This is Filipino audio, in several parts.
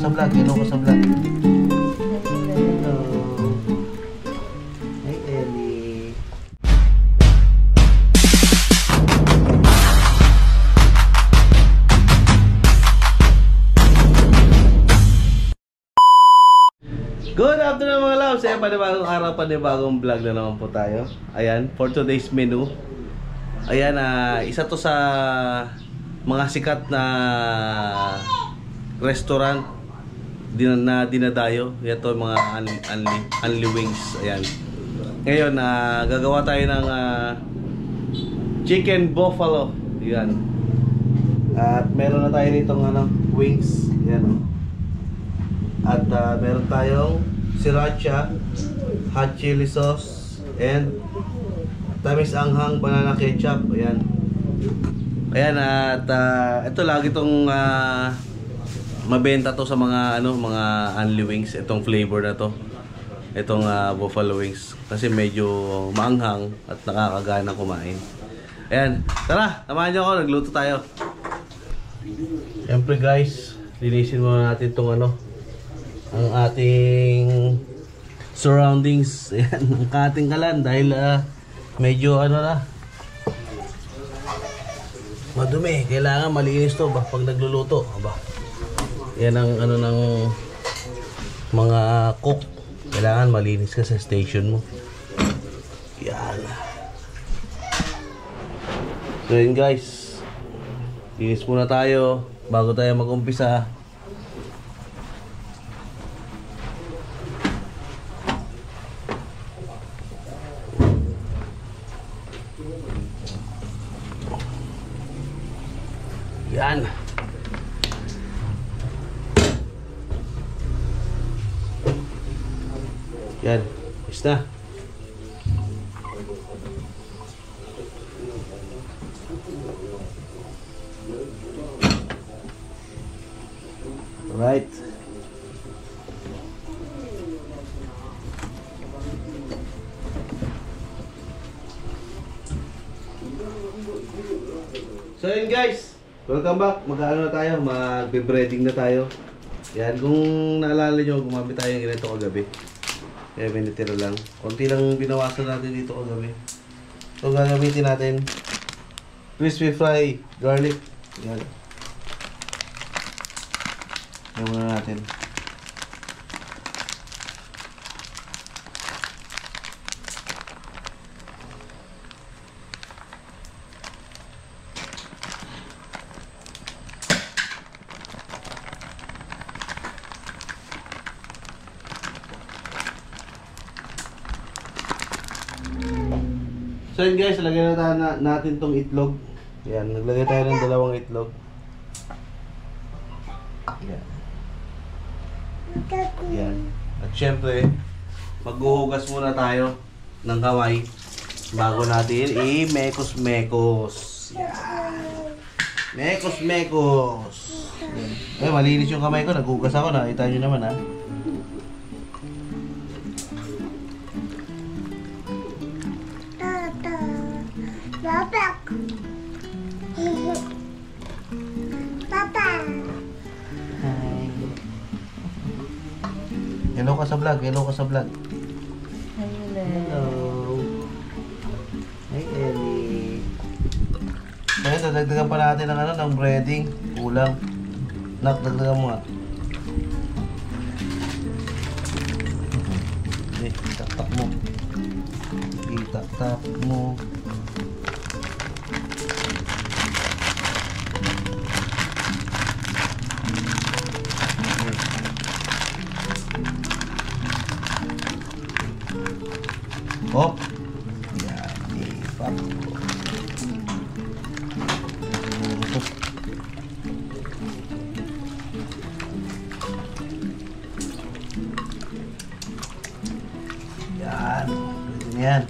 ka sa vlog, hello ka sa vlog. Hello. Hey Ellie. Good afternoon mga loves. Ayan, panibagong araw, panibagong vlog na naman po tayo. Ayan, for today's menu. Ayan, isa to sa mga sikat na restaurant na dinadayo. Ito mga Unli Wings. Ayan. Ngayon, gagawa tayo ng chicken buffalo. Ayan. At meron na tayo nitong wings. Ayan. At meron tayong sriracha, hot chili sauce, and tamis anghang banana ketchup. Ayan. Ayan, at ito lagi itong mabenta to sa mga mga Unli Wings, itong flavor na to. Itong buffalo wings kasi medyo maanghang at nakakagana kumain. Ayan, tara, samahan niyo ako, nagluto tayo. Siyempre guys, linisin muna natin itong ang ating surroundings. Ayan, ang kating kalan dahil medyo madumi. Kailangan malinis to ba pag nagluluto. Aba. Yan ang ng mga cook. Kailangan malinis ka sa station mo. Yan. So yun guys. Linis muna tayo bago tayo mag-umpisa. Yan. Yan. Is na. Alright. So yun guys, welcome back. Mag-ano na tayo, magbe-breading na tayo. Yan, kung naalala nyo, gumamit tayo ng ganito kagabi. Kaya binitira lang. Konti lang binawasan natin dito kagabi. So gagamitin natin crispy fry garlic. Yan. Yan muna natin. So yun guys, lagyan na natin tong itlog. Yan, naglagay tayo ng 2 itlog. Yan. Yan. At syempre, maghuhugas muna tayo ng kamay bago natin i-mekos-mekos. Yan. Mekos-mekos. Yan. Malinis yung kamay ko, naghuhugas ako, nakita nyo naman ha. Hello ka sa vlog, hello ka sa vlog. Hello. Hey Ellie. Dahil dagdagan pa natin ng breading. Kulang. Nak, dagdagan mo nga. Itak-tak mo. Itak-tak mo. Hop. Yan, ipak. Yan, pwede na yan.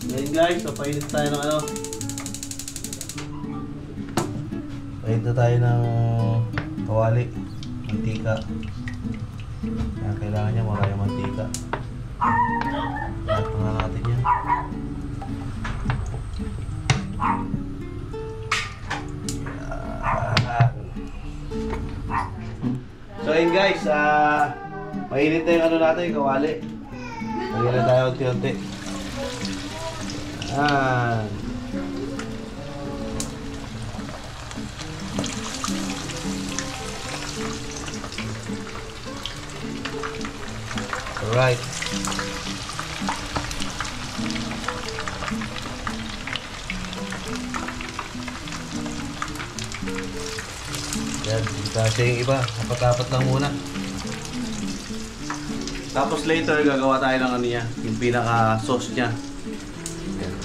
Ngayon guys, papainit tayo ng painit tayo ng kawali, mantika. Kaya kailangan niya maraming mantika. Lahat na natin yan. guys, mainit na yung ano natin, yung kawali. Lagyan na tayo unti-unti. Yan. Alright. Yan, kasi yung iba, apat-apat lang muna. Tapos later, gagawa tayo ng ano niya, yung pinaka-sauce niya. Yan.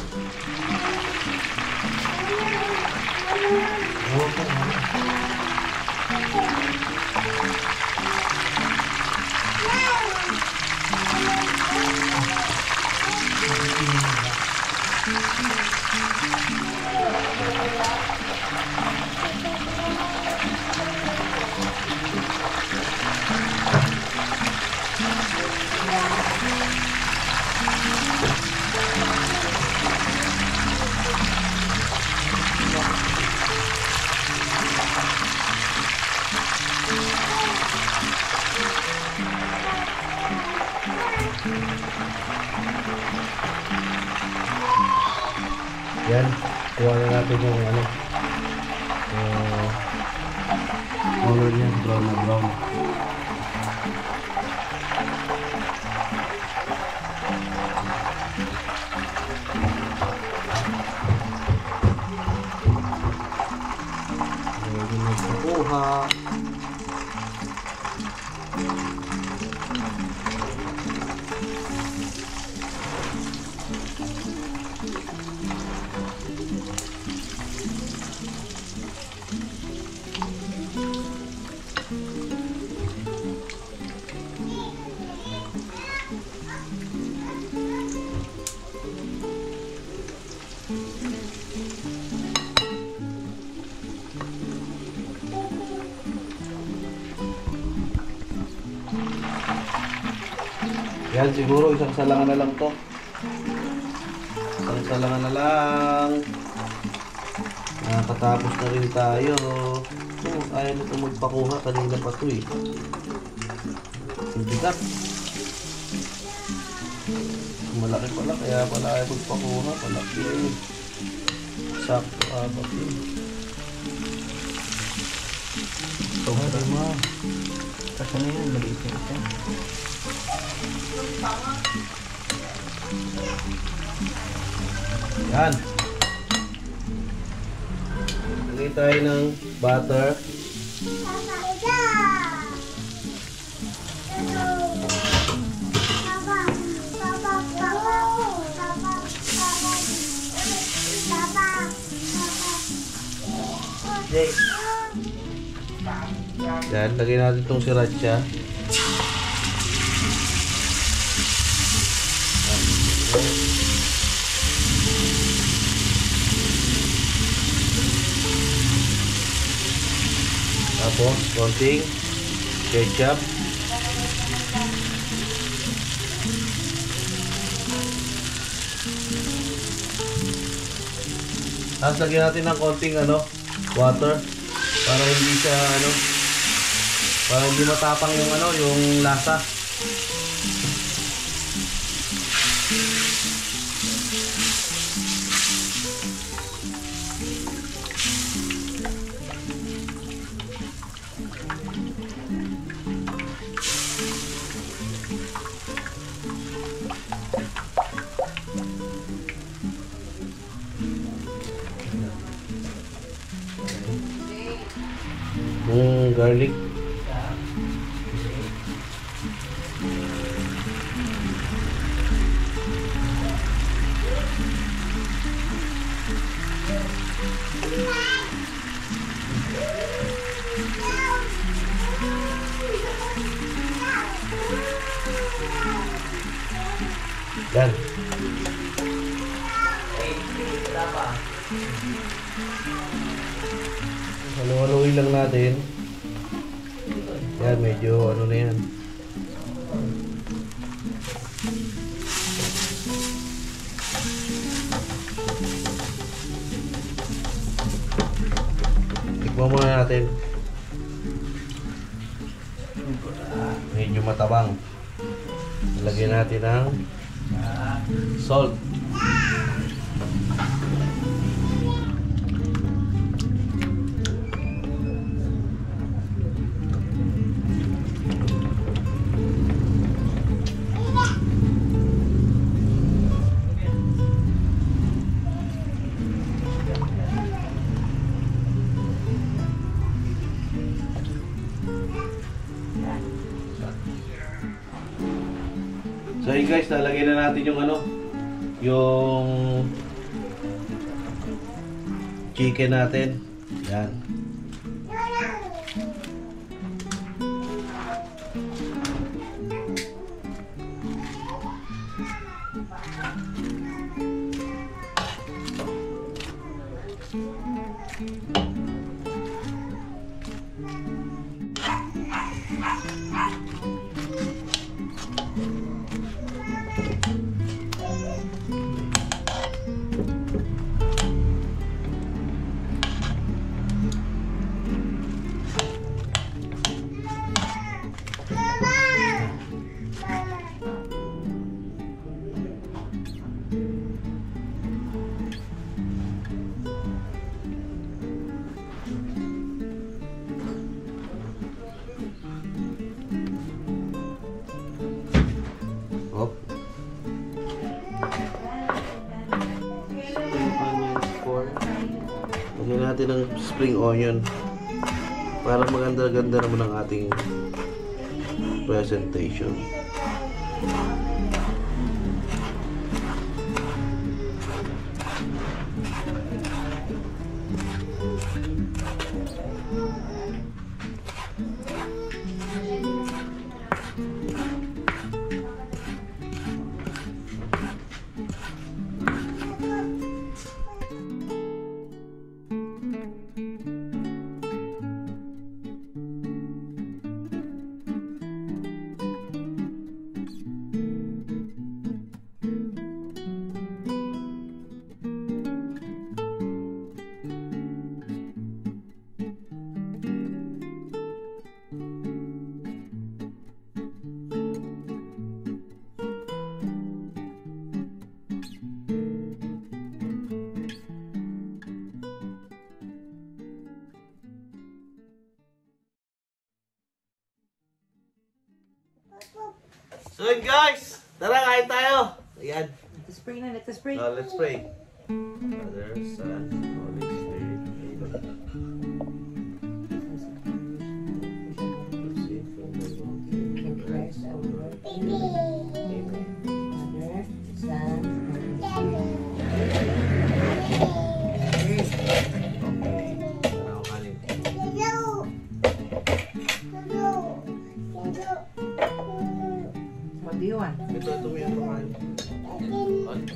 Yan, kuha na natin yung ano, color niya, brown na brown. Kuha. Yan, siguro isang salangan na lang to. Isang salangan na lang. Nakatapos na rin tayo. Ayaw nito magpakuha. Kanina pa to eh. Bigat. Malaki pala. Kaya pala ayaw magpakuha. Malaki eh. Sakto apat eh. Ito nga rin mo. Kasi na yun. Maliit na ito. Yan. Lagay tayo ng butter. Yan, lagay natin itong sriracha. Tapos, konting ketchup. Tapos lagyan natin ng konting water para hindi siya para hindi matapang yung yung lasa. Garlic. Yan. Halo-haloin lang natin. Yan, medyo na yan. Tikman muna natin. matabang. Lagyan natin ng salt. So yun guys, nalagay na natin yung yung chicken natin. Yan. Hop. Spring onion for. Lagyan natin ng spring onion para maganda-ganda naman ang ating presentation. So yun guys, tara kain tayo. Ayan. Let's pray na, let's pray. Let's pray. Father, Son, Holy Spirit. In Christ our Lord. Amen. Father, Son, Holy Spirit. Okay. Tara kanin. What do you want? Ito mo yung kumain.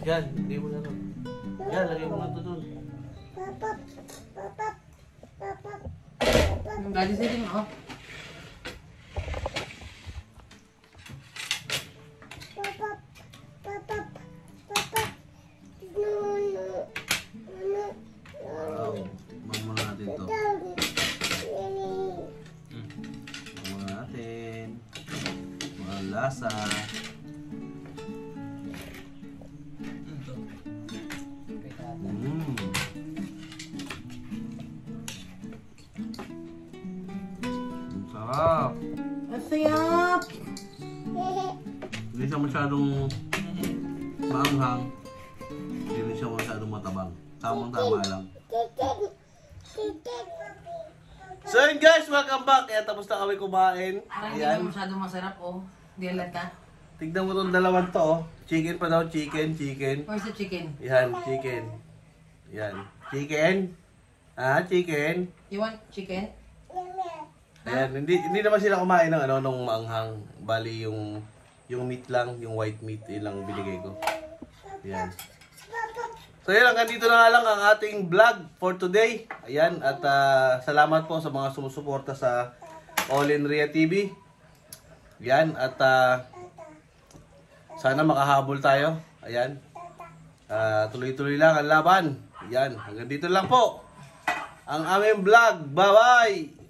Yan, hindi mo na ito. Yan, lagay mo na ito dun. Ang galing sa inyo, oh. Wow. Mama natin to. Mama natin. Mga lasa. Sarap. Masayap! Hindi siya masyadong maanghang. Hindi rin siya masyadong matabang. Tamang-tama lang. So yun guys, welcome back. Kaya tapos na kami kumain. Parang hindi Ayan. mo masyadong masarap, oh. Di alata. Tignan mo itong dalawang to, oh. Chicken pa daw, chicken. Where's the chicken? Yan, chicken. Yan. Chicken. Ah, chicken. You want chicken? Ayan, hindi naman sila kumain ng nung maanghang. Bali yung meat lang, yung white meat, ilang binigay ko. Ayan. So yan, hanggang dito na nga lang ang ating vlog for today. Ayan, at salamat po sa mga sumusuporta sa All in Ria TV. Ayan, at sana makahabol tayo. Ayan. Tuloy-tuloy lang ang laban. Ayan, hanggang dito lang po ang aming vlog. Bye-bye!